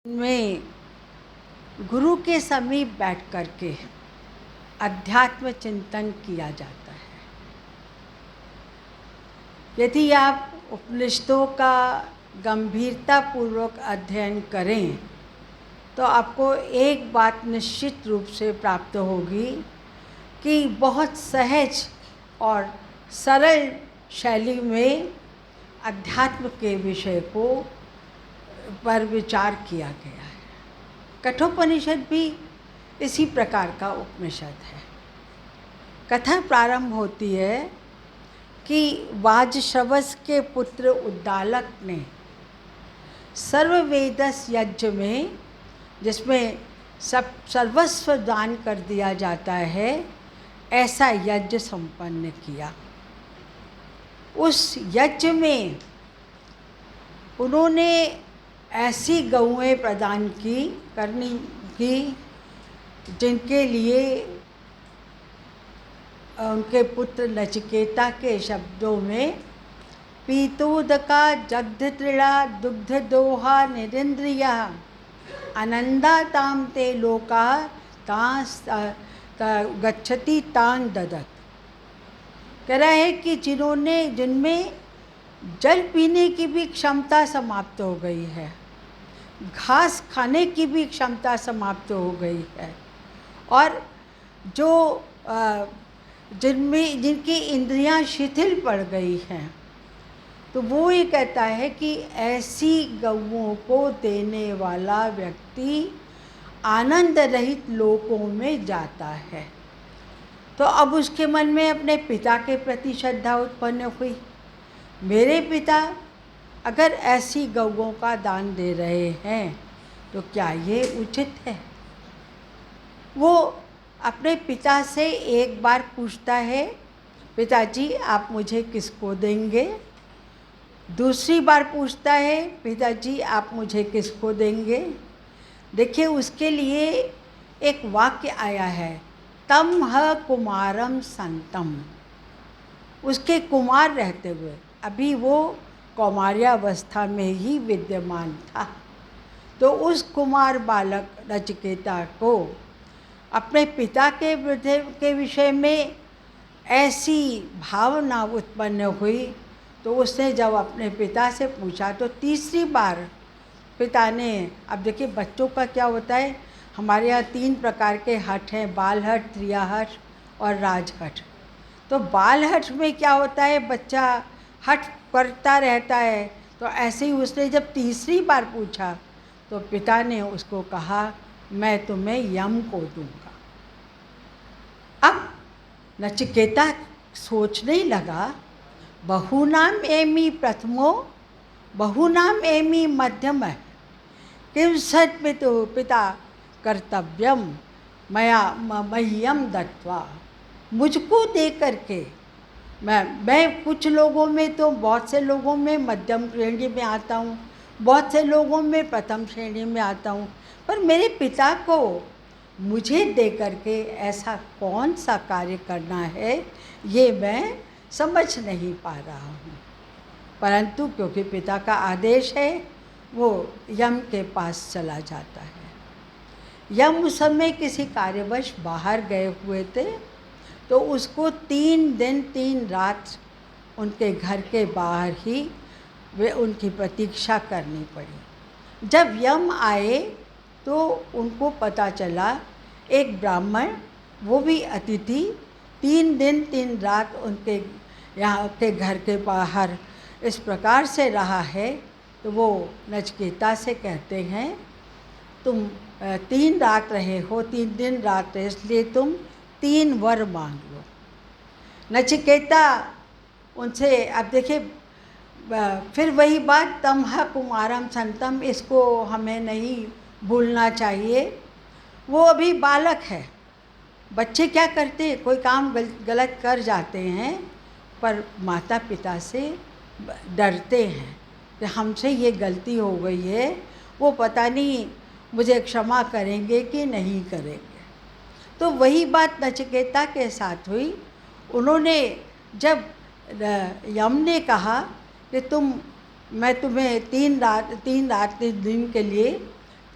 में गुरु के समीप बैठ कर के अध्यात्म चिंतन किया जाता है। यदि आप उपनिषदों का गंभीरतापूर्वक अध्ययन करें तो आपको एक बात निश्चित रूप से प्राप्त होगी कि बहुत सहज और सरल शैली में अध्यात्म के विषय को पर विचार किया गया है। कठोपनिषद भी इसी प्रकार का उपनिषद है। कथा प्रारंभ होती है कि वाजश्रवस के पुत्र उद्दालक ने सर्ववेदस यज्ञ में, जिसमें सब सर्वस्व दान कर दिया जाता है, ऐसा यज्ञ संपन्न किया। उस यज्ञ में उन्होंने ऐसी गौएं प्रदान की जिनके लिए उनके पुत्र नचिकेता के शब्दों में पीतोदका जग्धत्रिड़ा दुग्धदोहा निरिंद्रिया आनंदा ताम ते लोका गच्छति तान ददत। कह रहा है कि जिनमें जल पीने की भी क्षमता समाप्त हो गई है, घास खाने की भी क्षमता समाप्त हो गई है, और जो जिनकी इंद्रियां शिथिल पड़ गई हैं, तो वो ये कहता है कि ऐसी गौओं को देने वाला व्यक्ति आनंद रहित लोकों में जाता है। तो अब उसके मन में अपने पिता के प्रति श्रद्धा उत्पन्न हुई। मेरे पिता अगर ऐसी गौओं का दान दे रहे हैं तो क्या ये उचित है? वो अपने पिता से एक बार पूछता है, पिताजी आप मुझे किसको देंगे? दूसरी बार पूछता है, पिताजी आप मुझे किसको देंगे? देखिए, उसके लिए एक वाक्य आया है, तम ह कुमारम संतम। उसके कुमार रहते हुए, अभी वो कौमार्यावस्था में ही विद्यमान था, तो उस कुमार बालक नचिकेता को अपने पिता के विषय में ऐसी भावना उत्पन्न हुई। तो उसने जब अपने पिता से पूछा तो तीसरी बार पिता ने, अब देखिए बच्चों का क्या होता है, हमारे यहाँ 3 प्रकार के हठ हैं, बाल हठ, त्रिया हठ और राज हठ। तो बाल हठ में क्या होता है, बच्चा हठ करता रहता है। तो ऐसे ही उसने जब तीसरी बार पूछा तो पिता ने उसको कहा, मैं तुम्हें यम को दूंगा। अब नचिकेता सोचने लगा, बहुनाम एमी प्रथमो बहुनाम एमी मध्यम किम सत पिता कर्तव्यम मह्यम दत्वा। मुझको दे करके मैं कुछ लोगों में, तो बहुत से लोगों में मध्यम श्रेणी में आता हूँ, बहुत से लोगों में प्रथम श्रेणी में आता हूँ, पर मेरे पिता को मुझे दे करके ऐसा कौन सा कार्य करना है, ये मैं समझ नहीं पा रहा हूँ। परंतु क्योंकि पिता का आदेश है, वो यम के पास चला जाता है। यम उस समय किसी कार्यवश बाहर गए हुए थे, तो उसको 3 दिन 3 रात उनके घर के बाहर ही वे उनकी प्रतीक्षा करनी पड़ी। जब यम आए तो उनको पता चला, एक ब्राह्मण, वो भी अतिथि, 3 दिन 3 रात उनके यहाँ के घर के बाहर इस प्रकार से रहा है। तो वो नचिकेता से कहते हैं, तुम 3 रात रहे हो, 3 दिन रात रहे, इसलिए तुम 3 वर मांग लो। नचिकेता उनसे, अब देखिए फिर वही बात, तम ह कुमारम संतम, इसको हमें नहीं भूलना चाहिए। वो अभी बालक है। बच्चे क्या करते हैं, कोई काम गलत कर जाते हैं, पर माता पिता से डरते हैं कि हमसे ये गलती हो गई है, वो पता नहीं मुझे क्षमा करेंगे कि नहीं करेंगे। तो वही बात नचिकेता के साथ हुई। उन्होंने जब यम ने कहा कि मैं तुम्हें 3 रात 3 दिन के लिए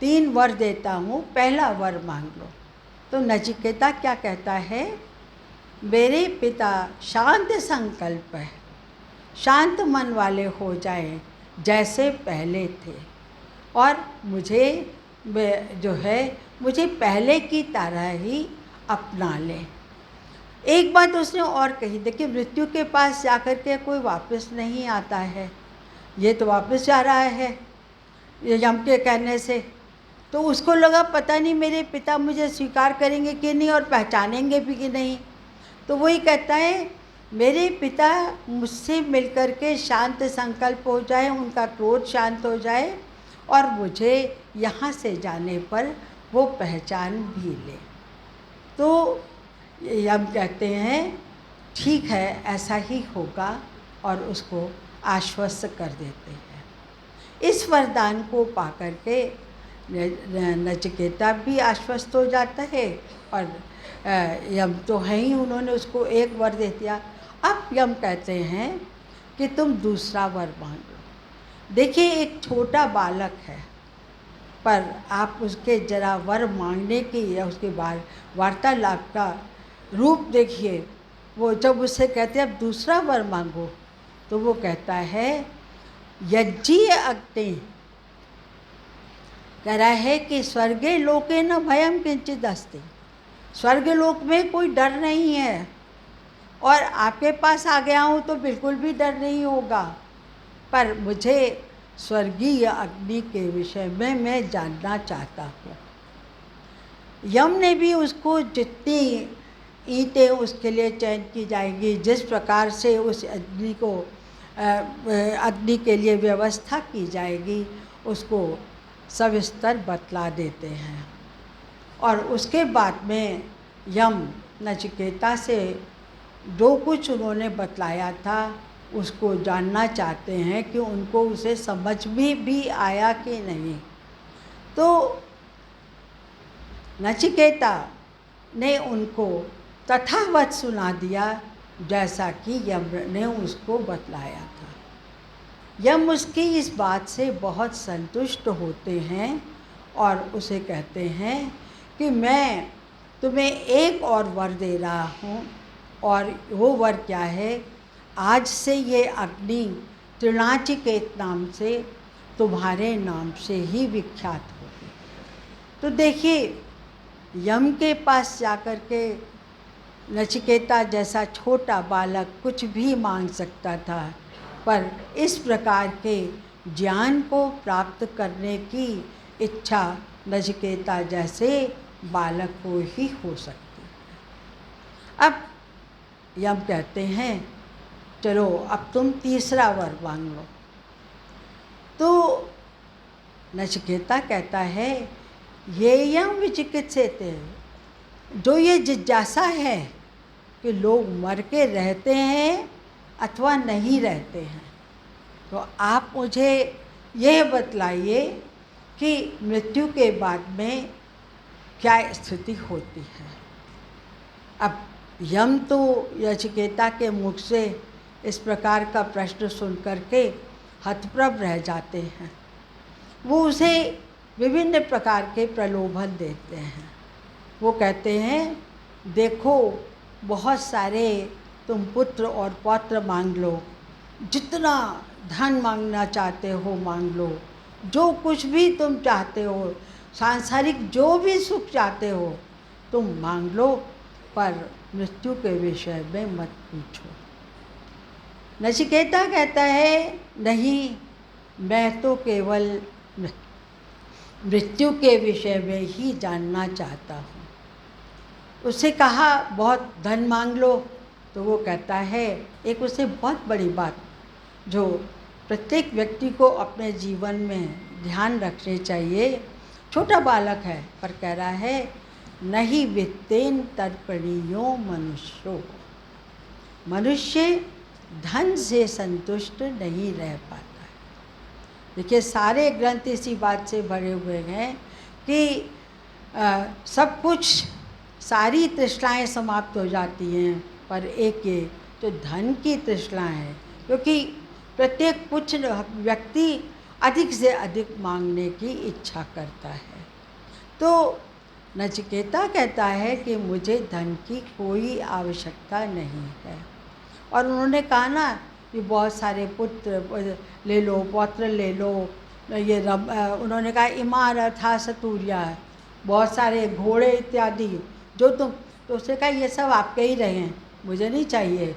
3 वर देता हूँ, पहला वर मांग लो। तो नचिकेता क्या कहता है, मेरे पिता शांत संकल्प है, शांत मन वाले हो जाएं जैसे पहले थे, और मुझे जो है मुझे पहले की तरह ही अपना ले। एक बात उसने और कही, देखिए मृत्यु के पास जाकर के कोई वापस नहीं आता है, ये तो वापस जा रहा है यम के कहने से। तो उसको लगा पता नहीं मेरे पिता मुझे स्वीकार करेंगे कि नहीं और पहचानेंगे भी कि नहीं। तो वही कहता है मेरे पिता मुझसे मिलकर के शांत संकल्प हो जाए, उनका क्रोध शांत हो जाए और मुझे यहाँ से जाने पर वो पहचान भी ले। तो हम कहते हैं ठीक है, ऐसा ही होगा, और उसको आश्वस्त कर देते हैं। इस वरदान को पाकर के नचिकेता भी आश्वस्त हो जाता है, और यम तो है ही, उन्होंने उसको एक वर दे दिया। अब यम कहते हैं कि तुम दूसरा वर मांग लो। देखिए एक छोटा बालक है, पर आप उसके जरा वर मांगने की या उसके बाद वार्तालाप का रूप देखिए। वो जब उससे कहते हैं अब दूसरा वर मांगो, तो वो कहता है यज्ञीय अग्नि, कह रहा है कि स्वर्गे लोके न भयम किंचित अस्ति, स्वर्ग लोक में कोई डर नहीं है, और आपके पास आ गया हूँ तो बिल्कुल भी डर नहीं होगा, पर मुझे स्वर्गीय अग्नि के विषय में मैं जानना चाहता हूँ। यम ने भी उसको जितनी ईंटें उसके लिए चयन की जाएगी, जिस प्रकार से उस अग्नि के लिए व्यवस्था की जाएगी, उसको सविस्तर बतला देते हैं। और उसके बाद में यम नचिकेता से जो कुछ उन्होंने बतलाया था उसको जानना चाहते हैं कि उनको उसे समझ भी आया कि नहीं। तो नचिकेता ने उनको तथावत सुना दिया जैसा कि यम ने उसको बतलाया था। यम उसकी इस बात से बहुत संतुष्ट होते हैं और उसे कहते हैं कि मैं तुम्हें एक और वर दे रहा हूँ, और वो वर क्या है, आज से ये अग्नि त्रिनाचिकेत नाम से तुम्हारे नाम से ही विख्यात होगी। तो देखिए यम के पास जाकर के नचिकेता जैसा छोटा बालक कुछ भी मांग सकता था, पर इस प्रकार के ज्ञान को प्राप्त करने की इच्छा नचिकेता जैसे बालक को ही हो सकती है। अब यम कहते हैं चलो अब तुम तीसरा वर मांग लो। तो नचिकेता कहता है ये यम विचिकित्सिते, जो ये जिज्ञासा है कि लोग मर के रहते हैं अथवा नहीं रहते हैं, तो आप मुझे यह बतलाइए कि मृत्यु के बाद में क्या स्थिति होती है। अब यम तो नचिकेता के मुख से इस प्रकार का प्रश्न सुन करके हतप्रभ रह जाते हैं। वो उसे विभिन्न प्रकार के प्रलोभन देते हैं। वो कहते हैं देखो बहुत सारे तुम पुत्र और पौत्र मांग लो, जितना धन मांगना चाहते हो मांग लो, जो कुछ भी तुम चाहते हो, सांसारिक जो भी सुख चाहते हो तुम मांग लो, पर मृत्यु के विषय में मत पूछो। नचिकेता कहता है नहीं, मैं तो केवल मृत्यु के विषय में ही जानना चाहता हूँ। उससे कहा बहुत धन मांग लो, तो वो कहता है एक उससे बहुत बड़ी बात जो प्रत्येक व्यक्ति को अपने जीवन में ध्यान रखनी चाहिए। छोटा बालक है पर कह रहा है नहीं वित्तेन तर्पणीयो मनुष्यो, मनुष्य धन से संतुष्ट नहीं रह पाता है। देखिए सारे ग्रंथ इसी बात से भरे हुए हैं कि सब कुछ, सारी तृष्णाएं समाप्त हो जाती हैं, पर एक ये जो धन की तृष्णा है, क्योंकि प्रत्येक कुछ व्यक्ति अधिक से अधिक मांगने की इच्छा करता है। तो नचिकेता कहता है कि मुझे धन की कोई आवश्यकता नहीं है। और उन्होंने कहा ना कि बहुत सारे पुत्र ले लो, पौत्र ले लो, ये उन्होंने कहा इमारत सतूरिया, बहुत सारे घोड़े इत्यादि जो तो उसने कहा ये सब आपके ही रहे हैं, मुझे नहीं चाहिए,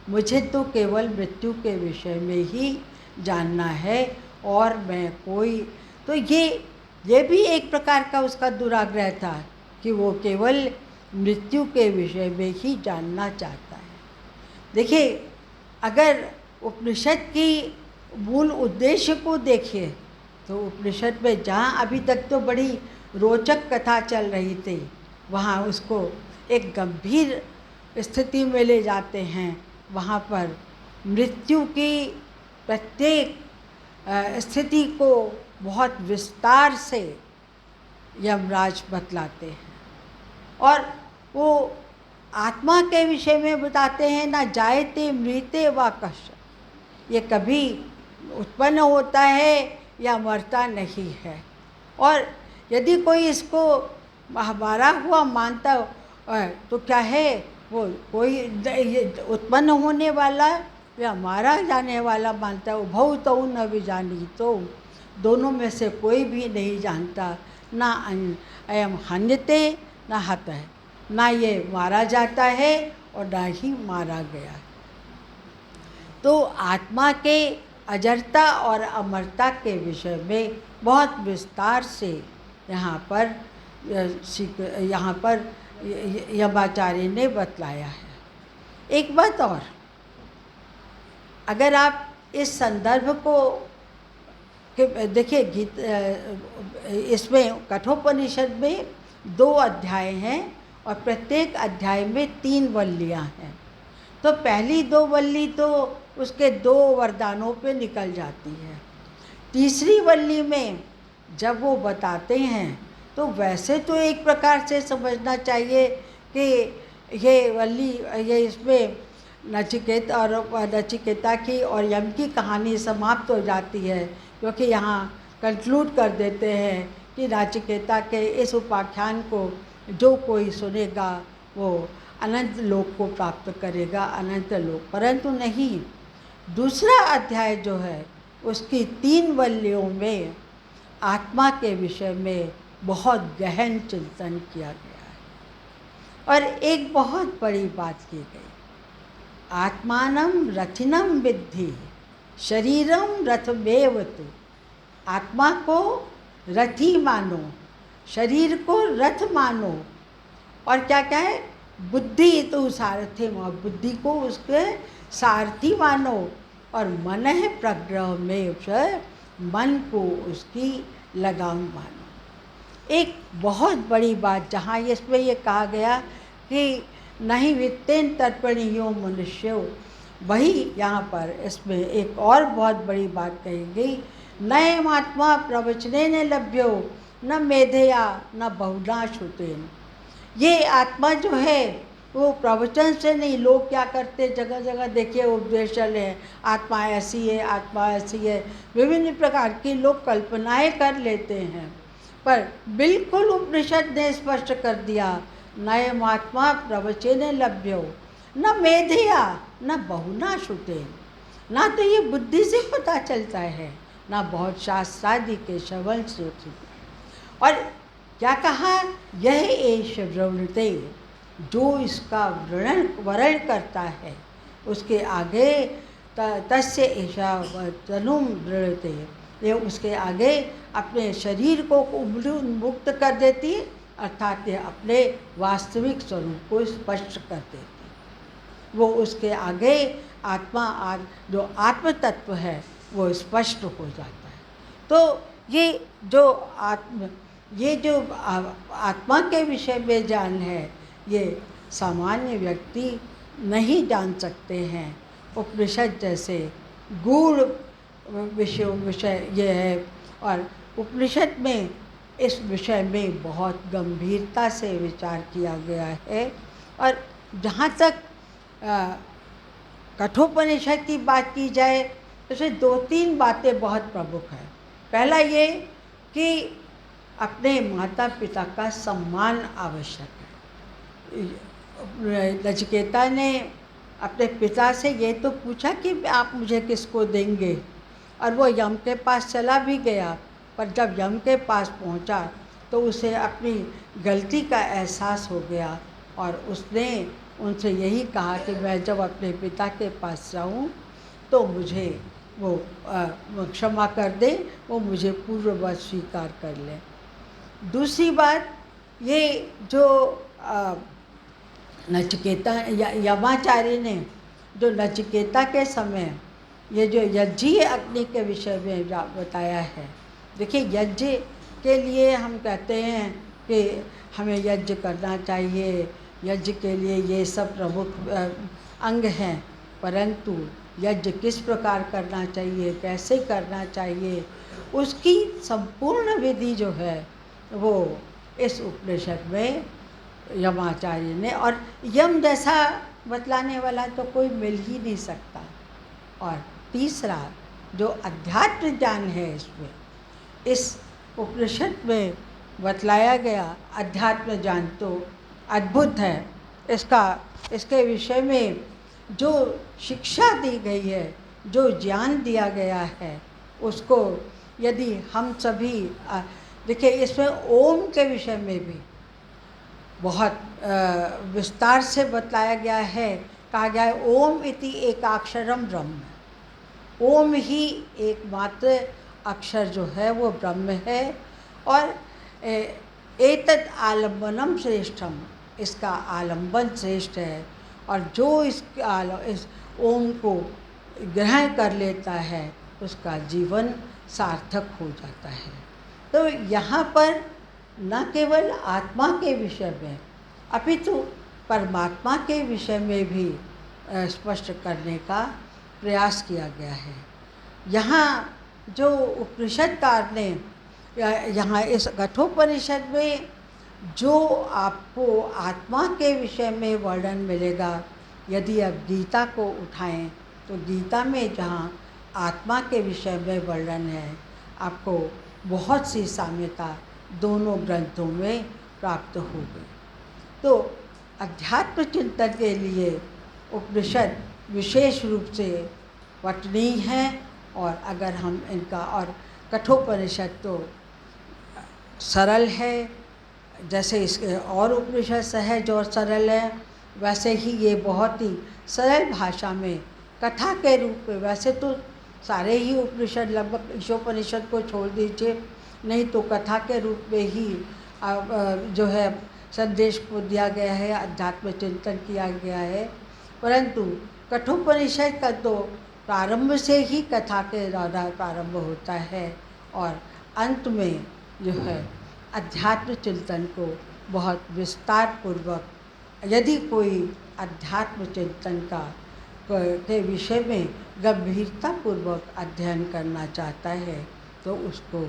मुझे तो केवल मृत्यु के विषय में ही जानना है। और मैं कोई तो ये भी एक प्रकार का उसका दुराग्रह था कि वो केवल मृत्यु के विषय में ही जानना चाहता है। देखिए, अगर उपनिषद की मूल उद्देश्य को देखिए तो उपनिषद में जहाँ अभी तक तो बड़ी रोचक कथा चल रही थी, वहाँ उसको एक गंभीर स्थिति में ले जाते हैं। वहाँ पर मृत्यु की प्रत्येक स्थिति को बहुत विस्तार से यमराज बतलाते हैं। और वो आत्मा के विषय में बताते हैं, ना जायते मृते वा कश्य, ये कभी उत्पन्न होता है या मरता नहीं है। और यदि कोई इसको मारा हुआ मानता तो क्या है, वो कोई उत्पन्न होने वाला या मारा जाने वाला मानता है, भव तो न भी जानी, तो दोनों में से कोई भी नहीं जानता। ना अयम हन्यते ना हत है, ना ये मारा जाता है और ना ही मारा गया है। तो आत्मा के अजरता और अमरता के विषय में बहुत विस्तार से यहाँ पर यमाचार्य ने बतलाया है। एक बात और, अगर आप इस संदर्भ को देखिए, इसमें कठोपनिषद में 2 अध्याय हैं और प्रत्येक अध्याय में 3 वल्लियाँ हैं। तो पहली 2 वल्ली तो उसके 2 वरदानों पे निकल जाती है। तीसरी वल्ली में जब वो बताते हैं तो वैसे तो एक प्रकार से समझना चाहिए कि ये वल्ली, ये इसमें नचिकेता की और यम की कहानी समाप्त हो जाती है, क्योंकि यहाँ कंक्लूड कर देते हैं कि नचिकेता के इस उपाख्यान को जो कोई सुनेगा वो अनंत लोक को प्राप्त करेगा, अनंत लोक। परंतु नहीं, दूसरा अध्याय जो है उसकी 3 वल्लियों में आत्मा के विषय में बहुत गहन चिंतन किया गया है। और एक बहुत बड़ी बात की गई, आत्मानं रथिनं विद्धि शरीरम रथमेव तु। आत्मा को रथी मानो, शरीर को रथ मानो, और क्या क्या है, बुद्धि तो सारथी मानो, बुद्धि को उसके सारथी मानो, और मन है प्रग्रह में मन को उसकी लगाम मानो। एक बहुत बड़ी बात जहाँ इसमें ये कहा गया कि नहीं वित्तेन तर्पणीयो मनुष्यो, वही यहाँ पर इसमें एक और बहुत बड़ी बात कही गई, नयम आत्मा प्रवचने न लभ्यो न मेधया न बहुना श्रुतेन। ये आत्मा जो है वो प्रवचन से नहीं, लोग क्या करते जगह जगह देखिए उपदेश चले हैं, आत्मा ऐसी है, आत्मा ऐसी है, विभिन्न प्रकार की लोग कल्पनाएं कर लेते हैं। पर बिल्कुल उपनिषद ने स्पष्ट कर दिया, नयम आत्मा प्रवचन लभ्यो न मेधया न बहुना श्रुतेन। ना तो ये बुद्धि से पता चलता है, ना बहुत शास्त्रादि के श्रवण से। और क्या कहा, यह एष वृणते, जो इसका वर्ण करता है उसके आगे तस्य एषा तनुम वृणते, ये उसके आगे अपने शरीर को उन्मुक्त कर देती है, अर्थात ये अपने वास्तविक स्वरूप को स्पष्ट कर देती है। वो उसके आगे आत्मा, जो आत्म तत्व है वो स्पष्ट हो जाता है। तो ये जो आत्मा के विषय में ज्ञान है, ये सामान्य व्यक्ति नहीं जान सकते हैं। उपनिषद जैसे गूढ़ विषय ये है, और उपनिषद में इस विषय में बहुत गंभीरता से विचार किया गया है। और जहाँ तक कठोपनिषद की बात की जाए तो इसमें 2-3 बातें बहुत प्रमुख हैं। पहला ये कि अपने माता पिता का सम्मान आवश्यक है। नचिकेता ने अपने पिता से ये तो पूछा कि आप मुझे किसको देंगे, और वो यम के पास चला भी गया, पर जब यम के पास पहुंचा तो उसे अपनी गलती का एहसास हो गया और उसने उनसे यही कहा कि मैं जब अपने पिता के पास जाऊं तो मुझे वो क्षमा कर दे, वो मुझे पूर्ववत स्वीकार कर ले। दूसरी बात ये जो नचिकेता यमाचार्य ने जो नचिकेता के समय ये जो यज्ञीय अग्नि के विषय में बताया है। देखिए, यज्ञ के लिए हम कहते हैं कि हमें यज्ञ करना चाहिए, यज्ञ के लिए ये सब प्रमुख अंग हैं, परंतु यज्ञ किस प्रकार करना चाहिए, कैसे करना चाहिए, उसकी संपूर्ण विधि जो है वो इस उपनिषद में यमाचार्य ने, और यम जैसा बतलाने वाला तो कोई मिल ही नहीं सकता। और तीसरा जो अध्यात्म ज्ञान है इसमें, इस उपनिषद में बतलाया गया अध्यात्म ज्ञान तो अद्भुत है। इसके विषय में जो शिक्षा दी गई है, जो ज्ञान दिया गया है, उसको यदि हम सभी देखिए, इसमें ओम के विषय में भी बहुत विस्तार से बतलाया गया है। कहा गया है ओम इति एकाक्षरम ब्रह्म, ओम ही एकमात्र अक्षर जो है वो ब्रह्म है। और एतत् आलम्बनम श्रेष्ठम, इसका आलम्बन श्रेष्ठ है, और जो इस ओम को ग्रहण कर लेता है उसका जीवन सार्थक हो जाता है। तो यहाँ पर न केवल आत्मा के विषय में अपितु परमात्मा के विषय में भी स्पष्ट करने का प्रयास किया गया है। यहाँ जो उपनिषदकार ने यहाँ इस कठोपनिषद में जो आपको आत्मा के विषय में वर्णन मिलेगा, यदि आप गीता को उठाएं तो गीता में जहाँ आत्मा के विषय में वर्णन है, आपको बहुत सी साम्यता दोनों ग्रंथों में प्राप्त हो गई। तो अध्यात्म चिंतन के लिए उपनिषद विशेष रूप से पठनीय है। और अगर हम इनका, और कठोपनिषद तो सरल है, जैसे इसके और उपनिषद सहज और सरल है, वैसे ही ये बहुत ही सरल भाषा में कथा के रूप में, वैसे तो सारे ही उपनिषद लगभग ईशोपनिषद को छोड़ दीजिए, नहीं तो कथा के रूप में ही जो है संदेश को दिया गया है, अध्यात्म चिंतन किया गया है। परंतु कठोपनिषद का तो प्रारंभ से ही कथा के द्वारा प्रारंभ होता है, और अंत में जो है अध्यात्म चिंतन को बहुत विस्तार पूर्वक, यदि कोई अध्यात्म चिंतन के विषय में गंभीरतापूर्वक अध्ययन करना चाहता है तो उसको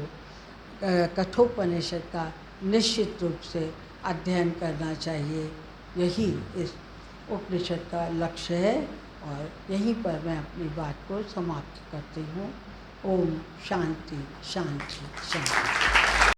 कठोपनिषद का निश्चित रूप से अध्ययन करना चाहिए। यही इस उपनिषद का लक्ष्य है, और यहीं पर मैं अपनी बात को समाप्त करती हूँ। ओम शांति शांति शांति।